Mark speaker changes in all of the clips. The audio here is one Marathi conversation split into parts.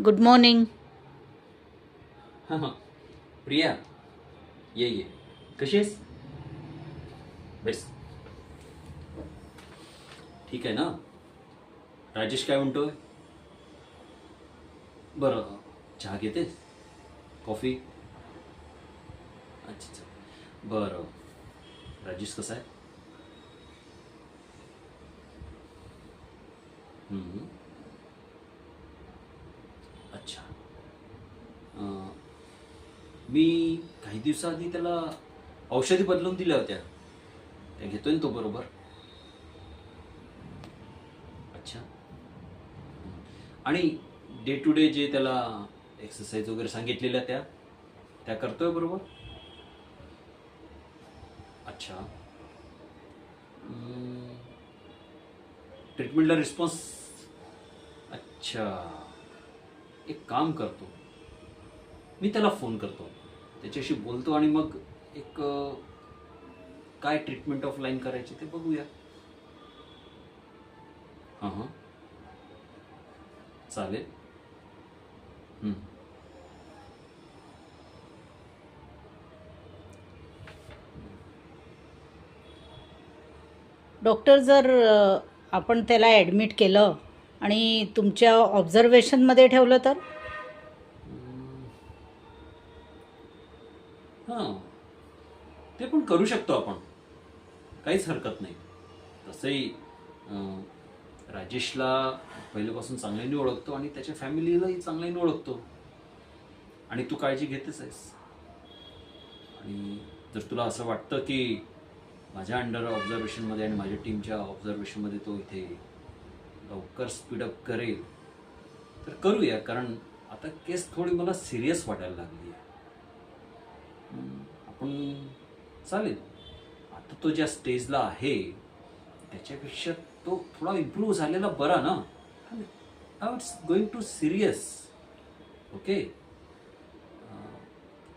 Speaker 1: Good morning.
Speaker 2: हां हां. प्रिया, ये कशी आहेस? बेस. ठीक आहे ना? राजेश काय म्हणतोय? बरं, चहा घेतेस? कॉफी? अच्छा अच्छा. बरं, राजेश कसा आहे? हम्म. अच्छा. अं, मी काही दिवसाआधी त्याला औषधी बदलून दिल्या होत्या. त्या घेतोय ना तो बरोबर? अच्छा. आणि डे टू डे जे त्याला एक्सरसाइज वगैरे सांगितलेल्या त्या त्या करतोय बरोबर? अच्छा. ट्रीटमेंटला रिस्पॉन्स. अच्छा. एक काम करतो, मी त्याला फोन करतो, त्याच्याशी बोलतो आणि मग एक काय ट्रीटमेंट ऑफ लाईन करायची ते बघूया. हां हां. चालेल. हं.
Speaker 1: डॉक्टर, जर आपण त्याला ॲडमिट केलं आणि तुमच्या ऑब्झर्वेशनमध्ये ठेवलं तर?
Speaker 2: हां, ते पण करू शकतो आपण, काहीच हरकत नाही. तसंही राजेशला पहिल्यापासून चांगल्याने ओळखतो आणि त्याच्या फॅमिलीलाही चांगल्याने ओळखतो आणि तू काळजी घेतेच आहेस. आणि जर तुला असं वाटतं की माझ्या अंडर ऑब्झर्वेशनमध्ये आणि माझ्या टीमच्या ऑब्झर्वेशनमध्ये तो इथे लवकर स्पीडअप करेल तर करूया, कारण आता केस थोडी मला सिरियस वाटायला लागली आहे. आपण चालेल, आता तो ज्या स्टेजला आहे त्याच्यापेक्षा तो थोडा इम्प्रूव्ह झालेला बरा ना. Now it's going to serious. Okay.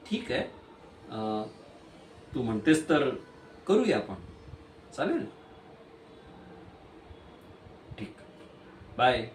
Speaker 2: ठीक आहे. तू म्हणतेस तर करूया आपण. चालेल. ठीक. बाय.